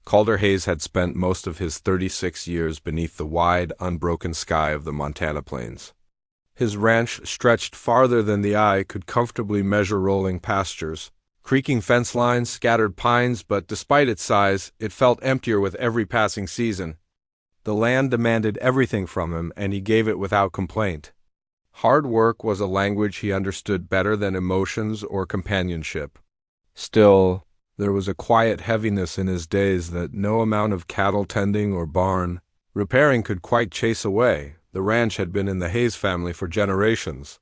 Calder Hayes had spent most of his 36 years beneath the wide, unbroken sky of the Montana plains. His ranch stretched farther than the eye could comfortably measure, rolling pastures, creaking fence lines, scattered pines, but despite its size, it felt emptier with every passing season. The land demanded everything from him, and he gave it without complaint. Hard work was a language he understood better than emotions or companionship. Still, there was a quiet heaviness in his days that no amount of cattle tending or barn repairing could quite chase away. The ranch had been in the Hayes family for generations,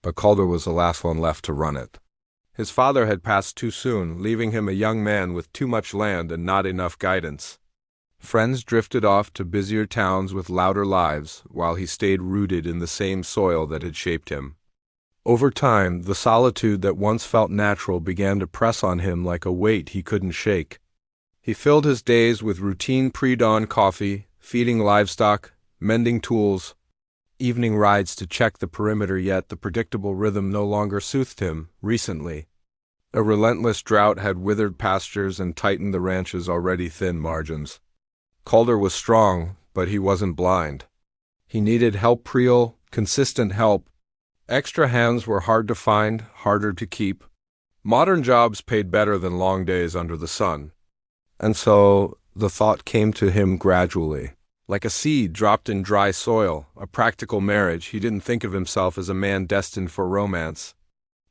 but Calder was the last one left to run it. His father had passed too soon, leaving him a young man with too much land and not enough guidance. Friends drifted off to busier towns with louder lives, while he stayed rooted in the same soil that had shaped him. Over time, the solitude that once felt natural began to press on him like a weight he couldn't shake. He filled his days with routine pre-dawn coffee, feeding livestock, mending tools, evening rides to check the perimeter, yet the predictable rhythm no longer soothed him. Recently, a relentless drought had withered pastures and tightened the ranch's already thin margins. Calder was strong, but he wasn't blind. He needed help, real, consistent help. Extra hands were hard to find, harder to keep. Modern jobs paid better than long days under the sun. And so the thought came to him gradually. Like a seed dropped in dry soil, a practical marriage. He didn't think of himself as a man destined for romance.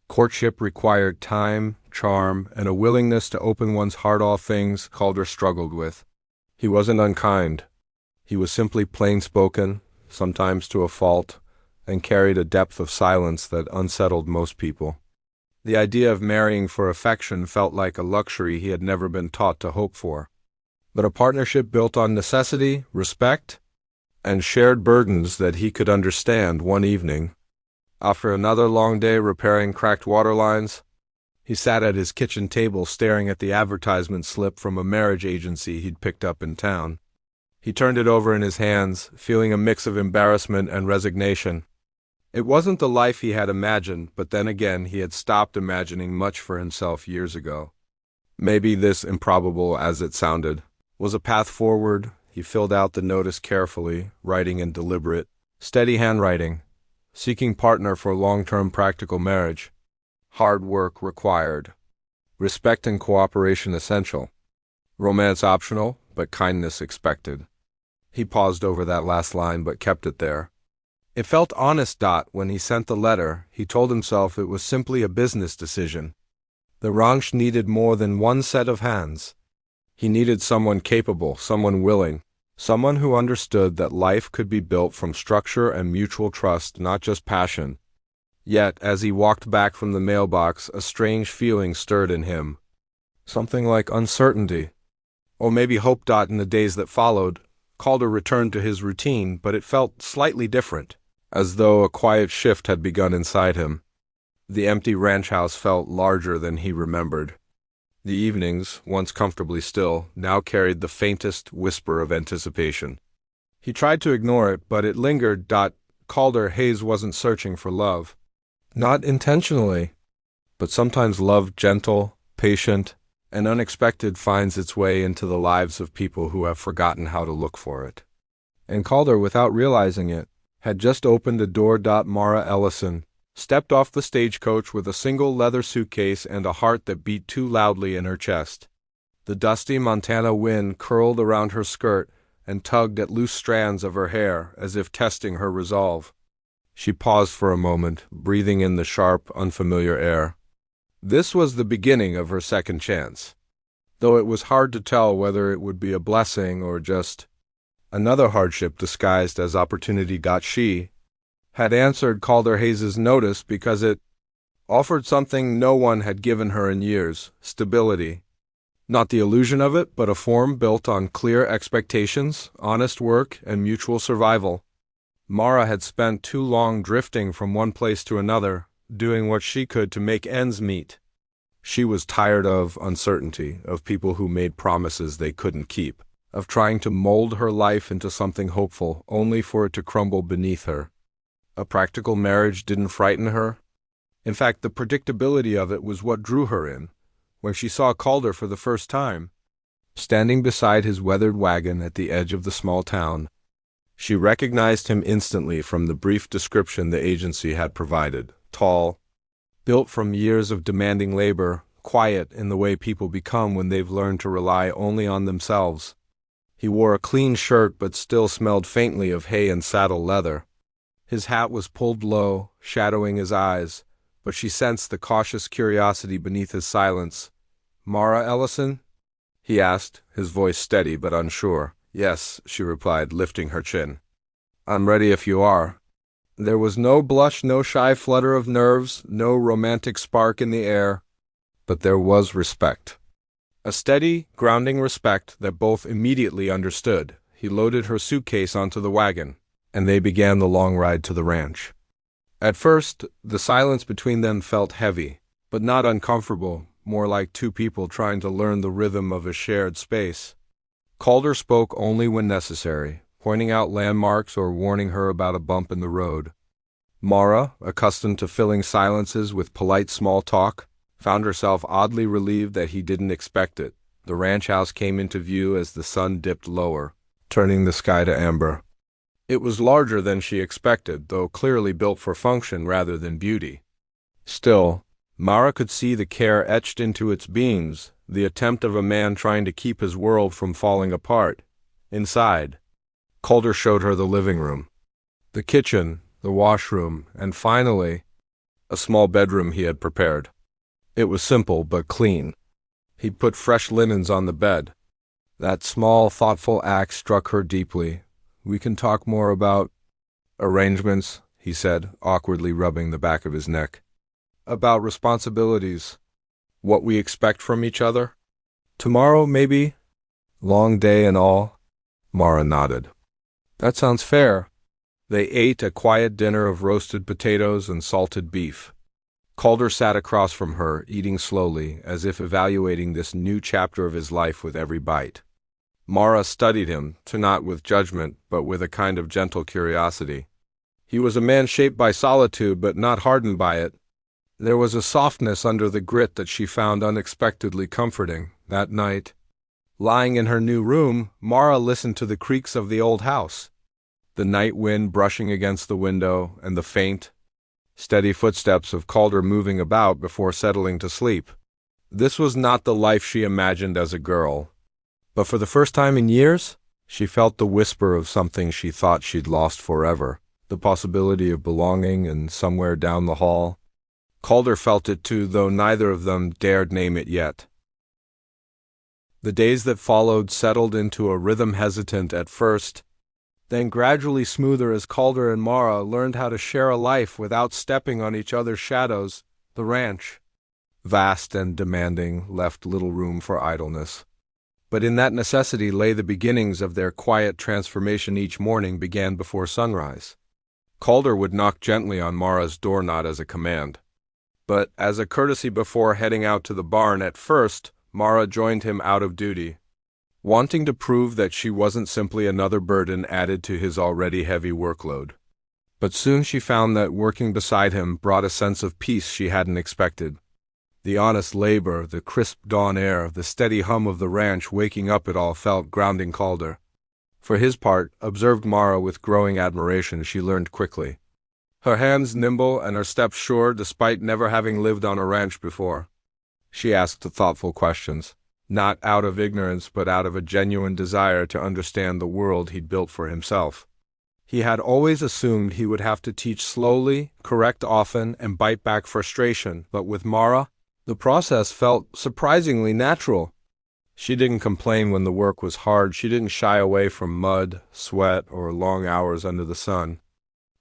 Courtship required time, charm, and a willingness to open one's heart, all things Calder struggled with. He wasn't unkind. He was simply plain-spoken, sometimes to a fault, and carried a depth of silence that unsettled most people. The idea of marrying for affection felt like a luxury he had never been taught to hope for. But a partnership built on necessity, respect, and shared burdens that he could understand. One evening, after another long day repairing cracked water lines, he sat at his kitchen table staring at the advertisement slip from a marriage agency he'd picked up in town. He turned it over in his hands, feeling a mix of embarrassment and resignation. It wasn't the life he had imagined, but then again he had stopped imagining much for himself years ago. Maybe this, improbable as it sounded, was a path forward. He filled out the notice carefully, writing in deliberate, steady handwriting, seeking partner for long-term practical marriage. Hard work required. Respect and cooperation essential. Romance optional, but kindness expected. He paused over that last line but kept it there. It felt honest. When he sent the letter, he told himself it was simply a business decision. The ranch needed more than one set of hands. He needed someone capable, someone willing, someone who understood that life could be built from structure and mutual trust, not just passion. Yet, as he walked back from the mailbox, a strange feeling stirred in him. Something like uncertainty, or maybe hope. In the days that followed, Calder returned to his routine, but it felt slightly different, as though a quiet shift had begun inside him. The empty ranch house felt larger than he remembered. The evenings, once comfortably still, now carried the faintest whisper of anticipation. He tried to ignore it, but it lingered. Calder Hayes wasn't searching for love. Not intentionally, but sometimes love, gentle, patient, and unexpected, finds its way into the lives of people who have forgotten how to look for it. And Calder, without realizing it, had just opened a door. Mara Ellison stepped off the stagecoach with a single leather suitcase and a heart that beat too loudly in her chest. The dusty Montana wind curled around her skirt and tugged at loose strands of her hair, as if testing her resolve. She paused for a moment, breathing in the sharp, unfamiliar air. This was the beginning of her second chance, though it was hard to tell whether it would be a blessing or just another hardship disguised as opportunity. She had answered Calder Hayes's notice because it offered something no one had given her in years: stability. Not the illusion of it, but a form built on clear expectations, honest work, and mutual survival. Mara had spent too long drifting from one place to another, doing what she could to make ends meet. She was tired of uncertainty, of people who made promises they couldn't keep, of trying to mold her life into something hopeful, only for it to crumble beneath her. A practical marriage didn't frighten her. In fact, the predictability of it was what drew her in. When she saw Calder for the first time, standing beside his weathered wagon at the edge of the small town. She recognized him instantly from the brief description the agency had provided. Tall, built from years of demanding labor, quiet in the way people become when they've learned to rely only on themselves. He wore a clean shirt but still smelled faintly of hay and saddle leather. His hat was pulled low, shadowing his eyes, but she sensed the cautious curiosity beneath his silence. "Mara Ellison?" he asked, his voice steady but unsure. "Yes," she replied, lifting her chin. "I'm ready if you are." There was no blush, no shy flutter of nerves, no romantic spark in the air, but there was respect. A steady, grounding respect that both immediately understood. He loaded her suitcase onto the wagon, and they began the long ride to the ranch. At first, the silence between them felt heavy, but not uncomfortable, more like two people trying to learn the rhythm of a shared space. Calder spoke only when necessary, pointing out landmarks or warning her about a bump in the road. Mara, accustomed to filling silences with polite small talk, found herself oddly relieved that he didn't expect it. The ranch house came into view as the sun dipped lower, turning the sky to amber. It was larger than she expected, though clearly built for function rather than beauty. Still, Mara could see the care etched into its beams, the attempt of a man trying to keep his world from falling apart. Inside, Calder showed her the living room, the kitchen, the washroom, and finally, a small bedroom he had prepared. It was simple but clean. He'd put fresh linens on the bed. That small, thoughtful act struck her deeply. "We can talk more about arrangements," he said, awkwardly rubbing the back of his neck. "About responsibilities. What we expect from each other. Tomorrow, maybe? Long day and all." Mara nodded. "That sounds fair." They ate a quiet dinner of roasted potatoes and salted beef. Calder sat across from her, eating slowly, as if evaluating this new chapter of his life with every bite. Mara studied him, not with judgment, but with a kind of gentle curiosity. He was a man shaped by solitude, but not hardened by it. There was a softness under the grit that she found unexpectedly comforting. That night, lying in her new room, Mara listened to the creaks of the old house, the night wind brushing against the window, and the faint, steady footsteps of Calder moving about before settling to sleep. This was not the life she imagined as a girl. But for the first time in years, she felt the whisper of something she thought she'd lost forever, the possibility of belonging and somewhere down the hall. Calder felt it too, though neither of them dared name it yet. The days that followed settled into a rhythm hesitant at first, then gradually smoother as Calder and Mara learned how to share a life without stepping on each other's shadows. The ranch, vast and demanding, left little room for idleness. But in that necessity lay the beginnings of their quiet transformation. Each morning began before sunrise. Calder would knock gently on Mara's door, not as a command, but as a courtesy before heading out to the barn. At first, Mara joined him out of duty, wanting to prove that she wasn't simply another burden added to his already heavy workload. But soon she found that working beside him brought a sense of peace she hadn't expected. The honest labor, the crisp dawn air, the steady hum of the ranch waking up, it all felt grounding. Calder, for his part, observed Mara with growing admiration. She learned quickly. Her hands nimble and her steps sure, despite never having lived on a ranch before. She asked thoughtful questions, not out of ignorance but out of a genuine desire to understand the world he'd built for himself. He had always assumed he would have to teach slowly, correct often, and bite back frustration, but with Mara, the process felt surprisingly natural. She didn't complain when the work was hard. She didn't shy away from mud, sweat, or long hours under the sun.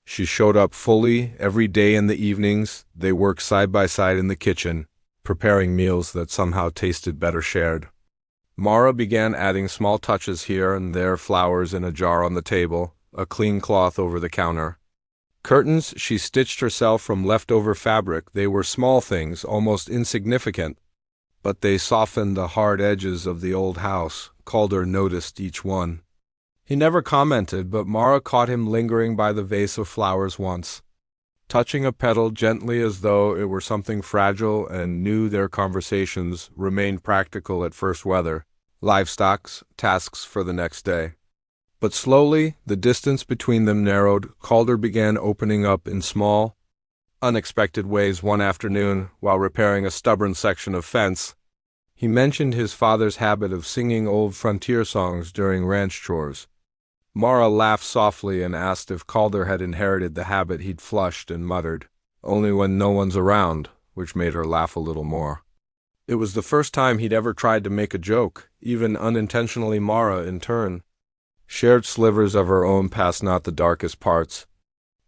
She showed up fully every day in the evenings. They worked side by side in the kitchen, preparing meals that somehow tasted better shared. Mara began adding small touches here and there, flowers in a jar on the table, a clean cloth over the counter. Curtains she stitched herself from leftover fabric. They were small things, almost insignificant, but they softened the hard edges of the old house. Calder noticed each one. He never commented, but Mara caught him lingering by the vase of flowers once, touching a petal gently as though it were something fragile, and knew their conversations remained practical at first, whether livestock, tasks for the next day. But slowly, the distance between them narrowed. Calder began opening up in small, unexpected ways. One afternoon, while repairing a stubborn section of fence, he mentioned his father's habit of singing old frontier songs during ranch chores. Mara laughed softly and asked if Calder had inherited the habit. He'd flushed and muttered, "Only when no one's around," which made her laugh a little more. It was the first time he'd ever tried to make a joke, even unintentionally. Mara, in turn, shared slivers of her own past, not the darkest parts,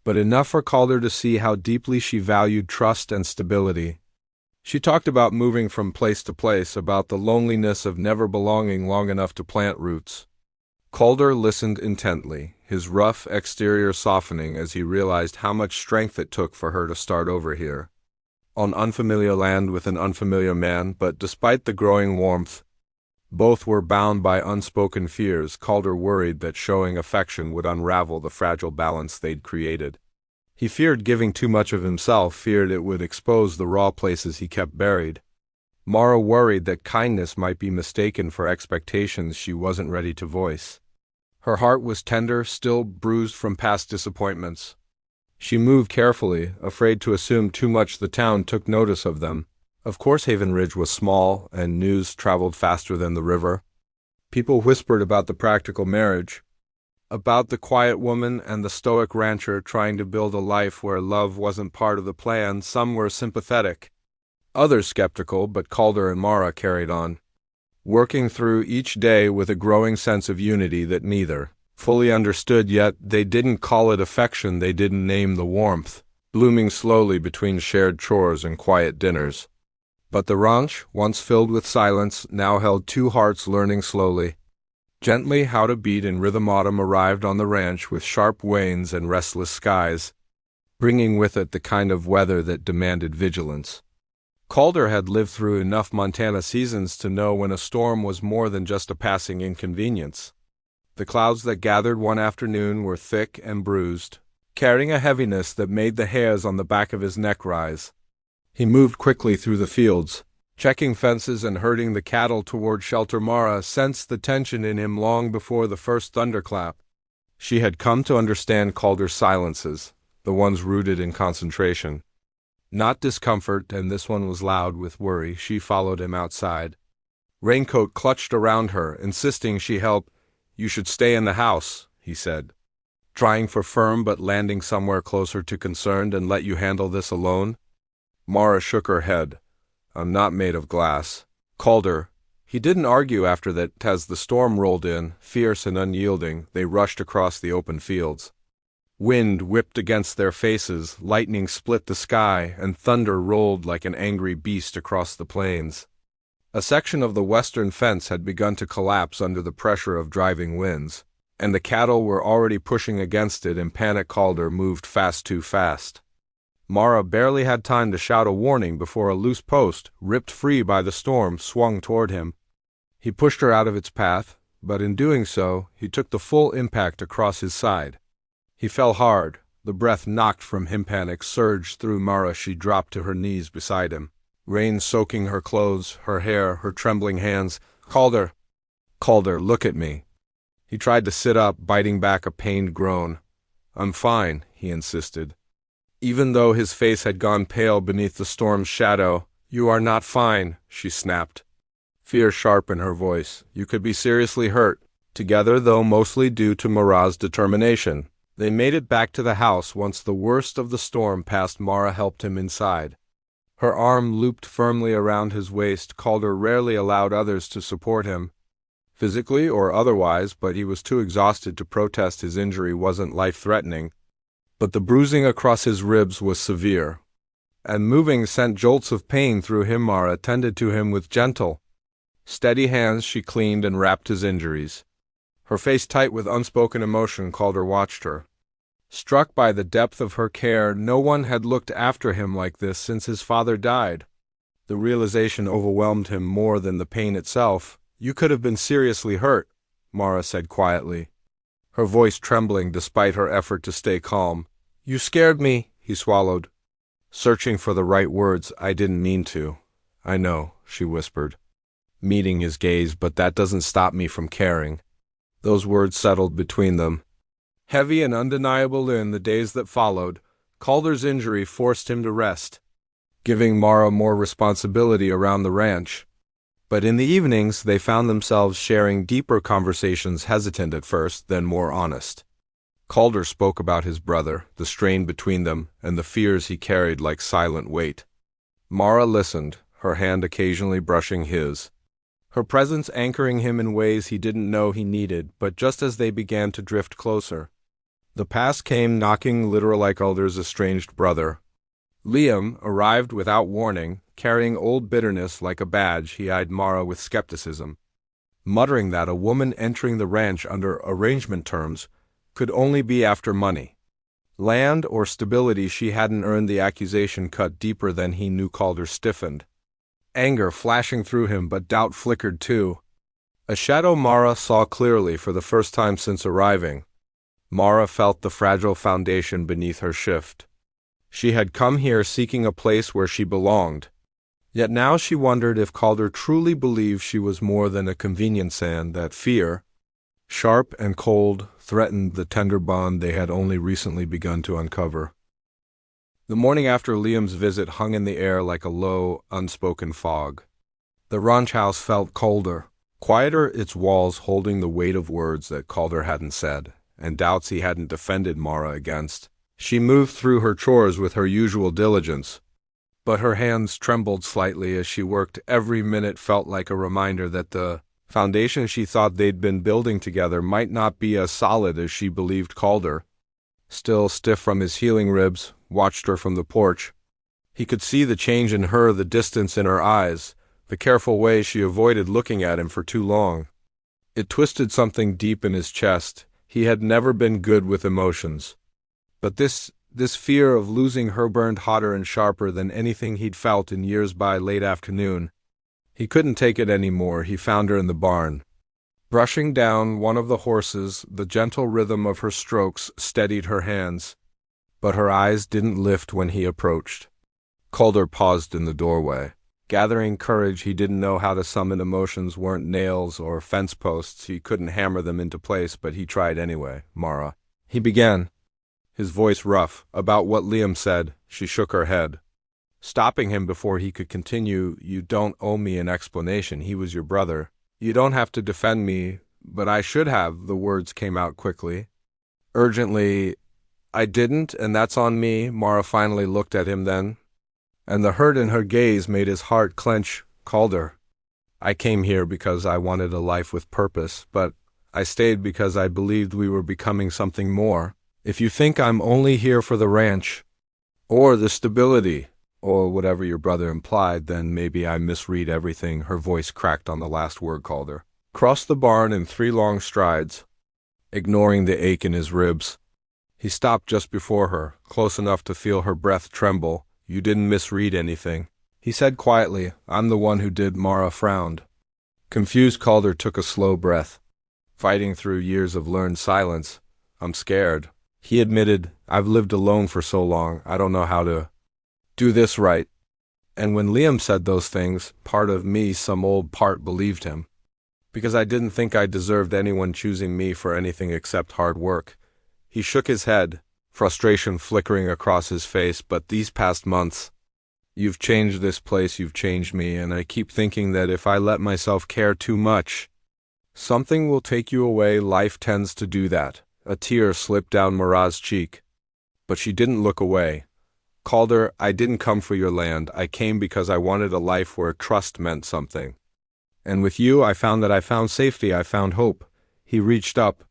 but enough for Calder to see how deeply she valued trust and stability. She talked about moving from place to place, about the loneliness of never belonging long enough to plant roots. Calder listened intently, his rough exterior softening as he realized how much strength it took for her to start over here, on unfamiliar land with an unfamiliar man. But despite the growing warmth, both were bound by unspoken fears. Calder worried that showing affection would unravel the fragile balance they'd created. He feared giving too much of himself, feared it would expose the raw places he kept buried. Mara worried that kindness might be mistaken for expectations she wasn't ready to voice. Her heart was tender, still bruised from past disappointments. She moved carefully, afraid to assume too much. The town took notice of them. Of course, Haven Ridge was small, and news traveled faster than the river. People whispered about the practical marriage, about the quiet woman and the stoic rancher trying to build a life where love wasn't part of the plan. Some were sympathetic, others skeptical, but Calder and Mara carried on, working through each day with a growing sense of unity that neither fully understood. Yet they didn't call it affection, they didn't name the warmth, blooming slowly between shared chores and quiet dinners. But the ranch, once filled with silence, now held two hearts learning slowly, gently, how to beat in rhythm. Autumn arrived on the ranch with sharp wains and restless skies, bringing with it the kind of weather that demanded vigilance. Calder had lived through enough Montana seasons to know when a storm was more than just a passing inconvenience. The clouds that gathered one afternoon were thick and bruised, carrying a heaviness that made the hairs on the back of his neck rise. He moved quickly through the fields, checking fences and herding the cattle toward shelter. Mara sensed the tension in him long before the first thunderclap. She had come to understand Calder's silences, the ones rooted in concentration, not discomfort, and this one was loud with worry. She followed him outside. Raincoat clutched around her, insisting she help. "You should stay in the house," he said, trying for firm but landing somewhere closer to concerned. "And let you handle this alone?" Mara shook her head. "I'm not made of glass." Calder. He didn't argue after that. As the storm rolled in, fierce and unyielding, they rushed across the open fields. Wind whipped against their faces, lightning split the sky, and thunder rolled like an angry beast across the plains. A section of the western fence had begun to collapse under the pressure of driving winds, and the cattle were already pushing against it. In panic, Calder moved too fast. Mara barely had time to shout a warning before a loose post, ripped free by the storm, swung toward him. He pushed her out of its path, but in doing so, he took the full impact across his side. He fell hard. The breath knocked from him. Panic surged through Mara. She dropped to her knees beside him, rain soaking her clothes, her hair, her trembling hands. Calder, look at me." He tried to sit up, biting back a pained groan. "I'm fine," he insisted, even though his face had gone pale beneath the storm's shadow. "You are not fine," she snapped, fear sharp in her voice. "You could be seriously hurt." Together, though mostly due to Mara's determination, they made it back to the house. Once the worst of the storm passed, Mara helped him inside. Her arm looped firmly around his waist. Calder rarely allowed others to support him, physically or otherwise, but he was too exhausted to protest. His injury wasn't life-threatening, but the bruising across his ribs was severe, and moving sent jolts of pain through him. Mara tended to him with gentle, steady hands. She cleaned and wrapped his injuries, her face tight with unspoken emotion. Calder watched her, struck by the depth of her care. No one had looked after him like this since his father died. The realization overwhelmed him more than the pain itself. "You could have been seriously hurt," Mara said quietly, her voice trembling despite her effort to stay calm. "You scared me," he swallowed, searching for the right words. "I didn't mean to." "I know," she whispered. meeting his gaze, but that doesn't stop me from caring. Those words settled between them. Heavy and undeniable in the days that followed, Calder's injury forced him to rest, giving Mara more responsibility around the ranch. But in the evenings, they found themselves sharing deeper conversations, hesitant at first, then more honest. Calder spoke about his brother, the strain between them, and the fears he carried like silent weight. Mara listened, her hand occasionally brushing his, her presence anchoring him in ways he didn't know he needed. But just as they began to drift closer, the past came knocking literal like Calder's estranged brother. Liam arrived without warning, carrying old bitterness like a badge. He eyed Mara with skepticism, muttering that a woman entering the ranch under arrangement terms could only be after money. Land or stability she hadn't earned. The accusation cut deeper than he knew. Calder stiffened, anger flashing through him, but doubt flickered too. A shadow Mara saw clearly for the first time since arriving. Mara felt the fragile foundation beneath her shift. She had come here seeking a place where she belonged. Yet now she wondered if Calder truly believed she was more than a convenience, and that fear, sharp and cold, threatened the tender bond they had only recently begun to uncover. The morning after Liam's visit hung in the air like a low, unspoken fog. The ranch house felt colder, quieter, its walls holding the weight of words that Calder hadn't said, and doubts he hadn't defended Mara against. She moved through her chores with her usual diligence, but her hands trembled slightly as she worked. Every minute felt like a reminder that the foundation she thought they'd been building together might not be as solid as she believed. Calder, still stiff from his healing ribs, watched her from the porch. He could see the change in her, the distance in her eyes, the careful way she avoided looking at him for too long. It twisted something deep in his chest. He had never been good with emotions, but this fear of losing her burned hotter and sharper than anything he'd felt in years. By late afternoon, he couldn't take it anymore. He found her in the barn, brushing down one of the horses. The gentle rhythm of her strokes steadied her hands, but her eyes didn't lift when he approached. Calder paused in the doorway, gathering courage. He didn't know how to summon emotions. Weren't nails or fence posts. He couldn't hammer them into place, but he tried anyway. Mara, he began, his voice rough. About what Liam said. She shook her head, stopping him before he could continue. You don't owe me an explanation. He was your brother. You don't have to defend me, but I should have. The words came out quickly, urgently. I didn't, and that's on me. Mara finally looked at him then, and the hurt in her gaze made his heart clench. Calder, I came here because I wanted a life with purpose, but I stayed because I believed we were becoming something more. If you think I'm only here for the ranch, or the stability, or whatever your brother implied, then maybe I misread everything. Her voice cracked on the last word. Calder crossed the barn in 3 long strides, ignoring the ache in his ribs. He stopped just before her, close enough to feel her breath tremble. You didn't misread anything, he said quietly. I'm the one who did. Mara frowned. Confused, Calder took a slow breath, fighting through years of learned silence. I'm scared, he admitted. I've lived alone for so long. I don't know how to do this right. And when Liam said those things, part of me, some old part, believed him, because I didn't think I deserved anyone choosing me for anything except hard work. He shook his head, frustration flickering across his face. But these past months, you've changed this place, you've changed me, and I keep thinking that if I let myself care too much, something will take you away. Life tends to do that. A tear slipped down Mara's cheek, but she didn't look away. Calder, I didn't come for your land. I came because I wanted a life where trust meant something. And with you, I found that. I found safety. I found hope. He reached up,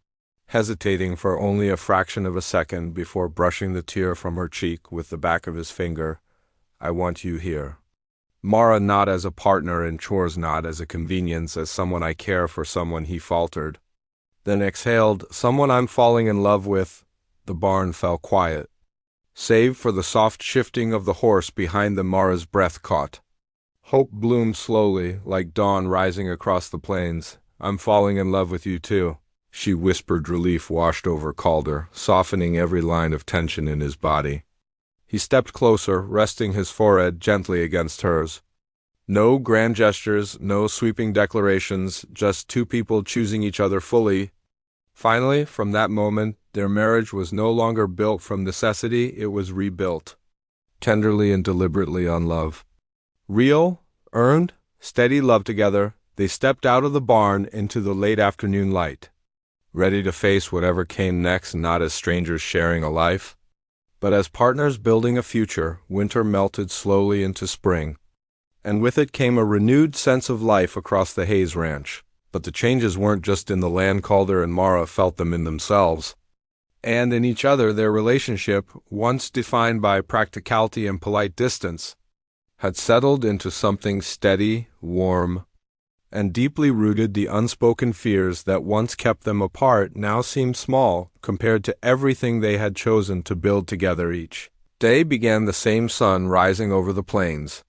hesitating for only a fraction of a second before brushing the tear from her cheek with the back of his finger. I want you here, Mara, not as a partner in chores, not as a convenience, as someone I care for. Someone, he faltered, then exhaled, someone I'm falling in love with. The barn fell quiet, save for the soft shifting of the horse behind them. Mara's breath caught. Hope bloomed slowly, like dawn rising across the plains. I'm falling in love with you too, she whispered. Relief washed over Calder, softening every line of tension in his body. He stepped closer, resting his forehead gently against hers. No grand gestures, no sweeping declarations, just two people choosing each other fully. Finally, from that moment, their marriage was no longer built from necessity, it was rebuilt, tenderly and deliberately on love. Real, earned, steady love together, they stepped out of the barn into the late afternoon light, ready to face whatever came next, not as strangers sharing a life, but as partners building a future. Winter melted slowly into spring, and with it came a renewed sense of life across the Hayes Ranch. But the changes weren't just in the land. Calder and Mara felt them in themselves, and in each other. Their relationship, once defined by practicality and polite distance, had settled into something steady, warm, and deeply rooted. The unspoken fears that once kept them apart now seemed small compared to everything they had chosen to build together. Each day began the same sun rising over the plains,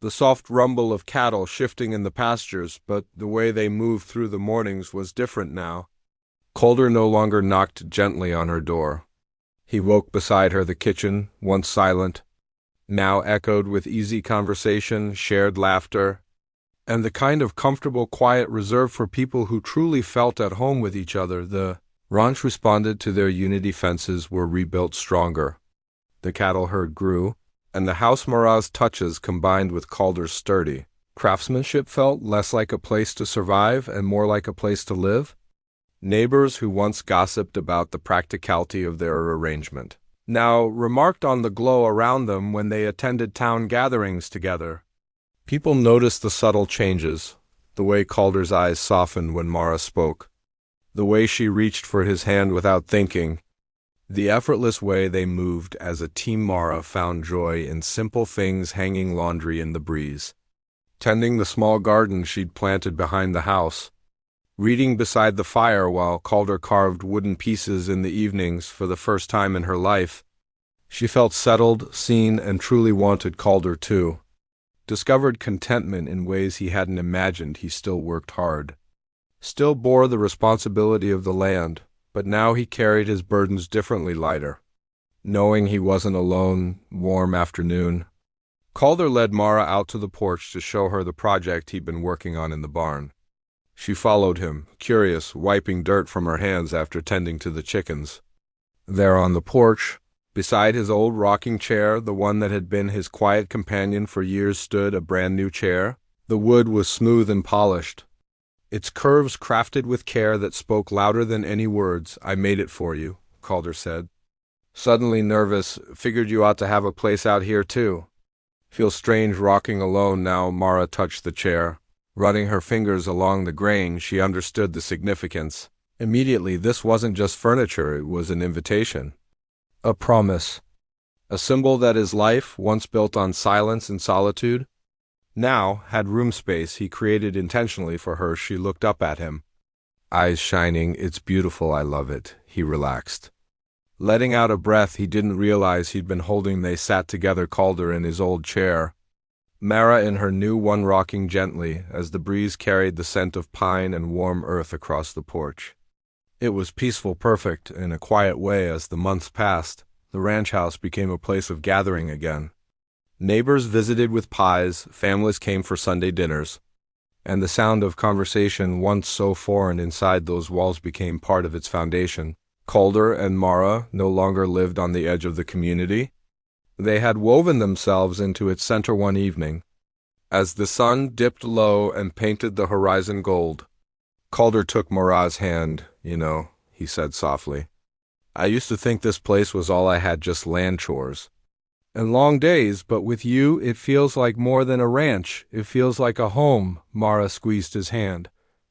the soft rumble of cattle shifting in the pastures, but the way they moved through the mornings was different now. Calder no longer knocked gently on her door. He woke beside her. The kitchen, once silent, now echoed with easy conversation, shared laughter, and the kind of comfortable quiet reserved for people who truly felt at home with each other. The ranch responded to their unity. Fences were rebuilt stronger. The cattle herd grew, and the house. Mara's touches combined with Calder's sturdy craftsmanship felt less like a place to survive and more like a place to live. Neighbors who once gossiped about the practicality of their arrangement now remarked on the glow around them when they attended town gatherings together. People noticed the subtle changes, the way Calder's eyes softened when Mara spoke, the way she reached for his hand without thinking, the effortless way they moved as a team. Mara found joy in simple things: hanging laundry in the breeze, tending the small garden she'd planted behind the house, reading beside the fire while Calder carved wooden pieces in the evenings. For the first time in her life, she felt settled, seen, and truly wanted. Calder, too, discovered contentment in ways he hadn't imagined. He still worked hard, still bore the responsibility of the land, but now he carried his burdens differently, lighter. Knowing he wasn't alone, warm afternoon, Calder led Mara out to the porch to show her the project he'd been working on in the barn. She followed him, curious, wiping dirt from her hands after tending to the chickens. There on the porch, beside his old rocking chair, the one that had been his quiet companion for years, stood a brand-new chair. The wood was smooth and polished, its curves crafted with care that spoke louder than any words. "I made it for you," Calder said. Suddenly nervous, "Figured you ought to have a place out here, too." "Feels strange rocking alone now." Mara touched the chair. Running her fingers along the grain, she understood the significance. Immediately, this wasn't just furniture, it was an invitation. A promise. A symbol that his life, once built on silence and solitude, now had room space he created intentionally for her. She looked up at him, eyes shining. "It's beautiful, I love it." He relaxed, letting out a breath he didn't realize he'd been holding. They sat together, Calder in his old chair, Mara in her new one, rocking gently as the breeze carried the scent of pine and warm earth across the porch. It was peaceful, perfect, in a quiet way. As the months passed, the ranch house became a place of gathering again. Neighbors visited with pies, families came for Sunday dinners, and the sound of conversation, once so foreign inside those walls, became part of its foundation. Calder and Mara no longer lived on the edge of the community. They had woven themselves into its center one evening, as the sun dipped low and painted the horizon gold. Calder took Mara's hand. He said softly, "I used to think this place was all I had, just land chores and long days, but with you it feels like more than a ranch. It feels like a home." Mara squeezed his hand.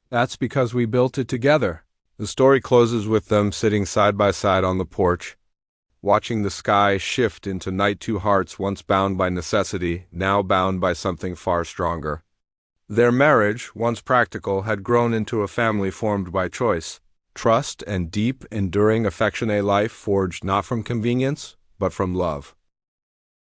"That's because we built it together." The story closes with them sitting side by side on the porch, watching the sky shift into night. Two hearts once bound by necessity, now bound by something far stronger. Their marriage, once practical, had grown into a family formed by choice, trust, and deep, enduring affection. A life forged not from convenience, but from love.